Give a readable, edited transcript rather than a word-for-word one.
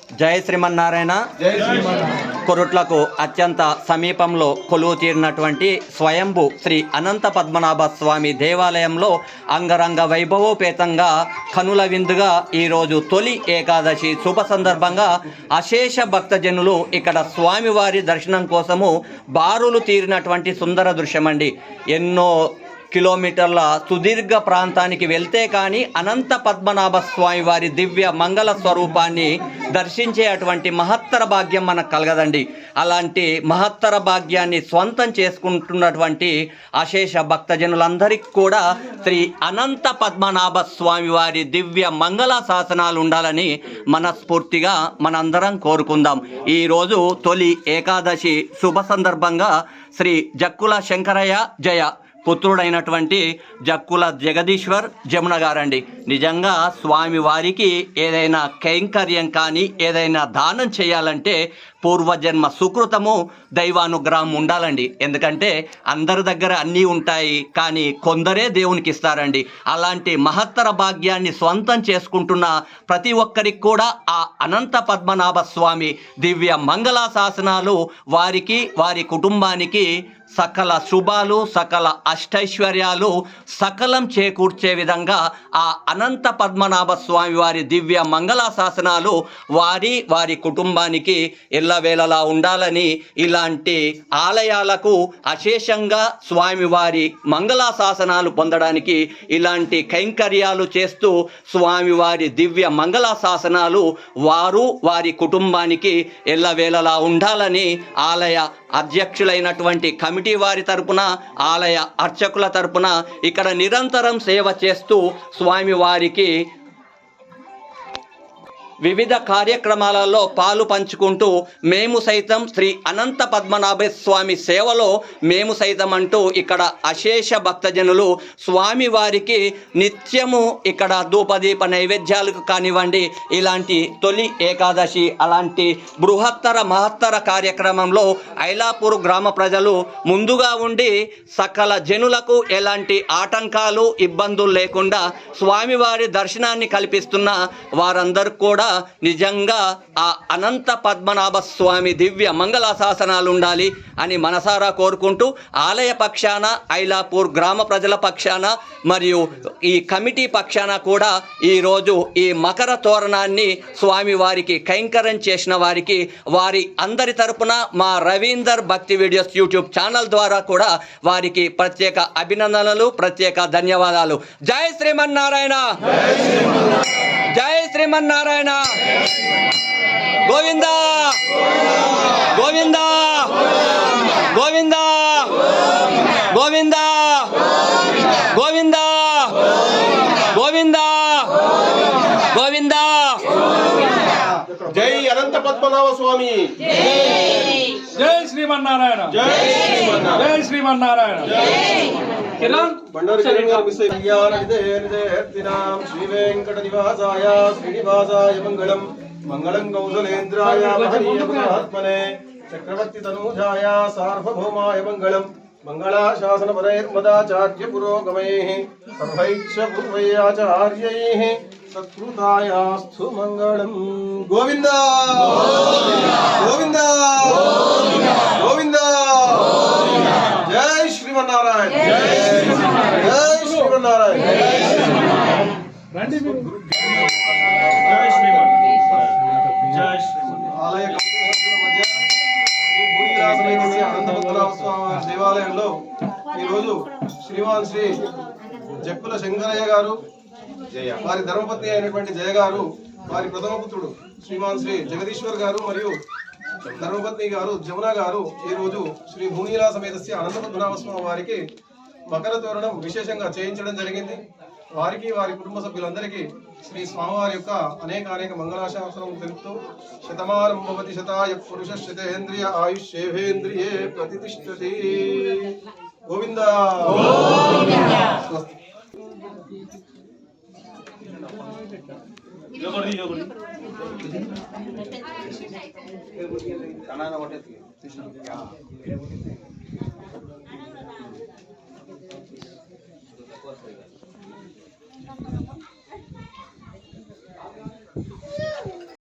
జై శ్రీమన్నారాయణ. కొరుట్లకు అత్యంత సమీపంలో కొలువు తీరినటువంటి స్వయంభు శ్రీ అనంత పద్మనాభ స్వామి దేవాలయంలో అంగరంగ వైభవోపేతంగా కనుల విందుగా ఈరోజు తొలి ఏకాదశి శుభ సందర్భంగా అశేష భక్తజనులు ఇక్కడ స్వామివారి దర్శనం కోసము బారులు తీరినటువంటి సుందర దృశ్యమండి. ఎన్నో కిలోమీటర్ల సుదీర్ఘ ప్రాంతానికి వెళ్తే కానీ అనంత పద్మనాభ స్వామి వారి దివ్య మంగళ స్వరూపాన్ని దర్శించే అటువంటి మహత్తర భాగ్యం మనకు కలగదండి. అలాంటి మహత్తర భాగ్యాన్ని స్వంతం చేసుకుంటున్నటువంటి అశేష భక్తజనులందరికీ కూడా శ్రీ అనంత పద్మనాభ స్వామి వారి దివ్య మంగళ శాసనాలు ఉండాలని మనస్ఫూర్తిగా మనందరం కోరుకుందాం. ఈరోజు తొలి ఏకాదశి శుభ సందర్భంగా శ్రీ జక్కుల శంకరయ్య జయ పుత్రుడైనటువంటి జక్కుల జగదీశ్వర్ జమున గారండి. నిజంగా స్వామి వారికి ఏదైనా కైంకర్యం కానీ ఏదైనా దానం చేయాలంటే పూర్వజన్మ సుకృతము దైవానుగ్రహం ఉండాలండి. ఎందుకంటే అందరి దగ్గర అన్నీ ఉంటాయి, కానీ కొందరే దేవునికి ఇస్తారండి. అలాంటి మహత్తర భాగ్యాన్ని స్వంతం చేసుకుంటున్న ప్రతి ఒక్కరికి కూడా ఆ అనంత పద్మనాభ స్వామి దివ్య మంగళ శాసనాలు వారికి వారి కుటుంబానికి సకల శుభాలు సకల అష్టైశ్వర్యాలు సకలం చేకూర్చే విధంగా ఆ అనంత పద్మనాభ స్వామి వారి దివ్య మంగళ శాసనాలు వారి కుటుంబానికి ఎల్లవేళలా ఉండాలని ఇలాంటి ఆలయాలకు అశేషంగా స్వామివారి మంగళ శాసనాలు పొందడానికి ఇలాంటి కైంకర్యాలు చేస్తూ స్వామివారి దివ్య మంగళ శాసనాలు వారి కుటుంబానికి ఎల్లవేళలా ఉండాలని ఆలయ అధ్యక్షులైనటువంటి కమిటీ వారి తరపున ఆలయ అర్చకుల తరపున ఇక్కడ నిరంతరం సేవ చేస్తూ స్వామివారికి వివిధ కార్యక్రమాలలో పాలు పంచుకుంటూ మేము సైతం శ్రీ అనంత పద్మనాభ స్వామి సేవలో మేము సైతం అంటూ ఇక్కడ అశేష భక్తజనులు స్వామివారికి నిత్యము ఇక్కడ ధూపదీప నైవేద్యాలకు కానివ్వండి, ఇలాంటి తొలి ఏకాదశి అలాంటి బృహత్తర మహత్తర కార్యక్రమంలో ఐలాపూర్ గ్రామ ప్రజలు ముందుగా ఉండి సకల జనులకు ఎలాంటి ఆటంకాలు ఇబ్బందులు లేకుండా స్వామివారి దర్శనాన్ని కల్పిస్తున్న వారందరూ కూడా నిజంగా ఆ అనంత పద్మనాభ స్వామి దివ్య మంగళ శాసనాలు ఉండాలి అని మనసారా కోరుకుంటూ ఆలయ పక్షాన ఐలాపూర్ గ్రామ ప్రజల పక్షాన మరియు ఈ కమిటీ పక్షాన కూడా ఈరోజు ఈ మకర తోరణాన్ని స్వామివారికి కైంకర్యం చేసిన వారికి వారి అందరి తరపున మా రవీందర్ భక్తి వీడియోస్ యూట్యూబ్ ఛానల్ ద్వారా కూడా వారికి ప్రత్యేక అభినందనలు ప్రత్యేక ధన్యవాదాలు. జై శ్రీమన్నారాయణ. జై శ్రీమన్నారాయణ. గోవిందా గోవిందా గోవిందా గోవిందా గోవిందా గోవిందా గోవిందా. జై అనంత పద్మనాభ స్వామి. జై శ్రీమన్నారాయణ. జై శ్రీమన్నారాయణ. శ్రీ వెంకట నివాసాయ శ్రీనివాసాయ మంగళం. మంగళం కౌసలేంద్రాయ మహనీయగుణాత్మనే చక్రవర్తి తనూజాయ సార్వభౌమాయ మంగళం. మంగళాశాసన పరైర్మదాచార్య పురోగమైః సర్వైక్ష పూర్వైరాచార్యైః సత్కృతాయాస్తు మంగళం. గోవిందా గోవిందా గోవిందా. జై శ్రీమన్నారాయణ. జై శ్రీమన్నారాయణ. ఆలయ దేవాలయంలో ఈరోజు శ్రీమాన్ శ్రీ జక్కుల శంకరయ్య గారు వారి ధర్మపత్ని అయినటువంటి జయ గారు వారి ప్రథమ పుత్రుడు శ్రీమాన్ శ్రీ జగదీశ్వర్ గారు మరియు ధర్మపత్ని గారు జమున గారు ఈరోజు శ్రీ భూనీలా సమేతస్య అనంత పద్మనాభ స్వామి వారికి మకర తోరణం విశేషంగా చేయించడం జరిగింది. వారికి వారి కుటుంబ సభ్యులందరికీ శ్రీ స్వామివారి యొక్క అనేక మంగళాశాసనం తెలుపుతూ శతమానం భవతి శతాయ పురుష శతేంద్రియ ఆయుష్యేంద్రియే ప్రతిష్ఠతి. గోవిందా.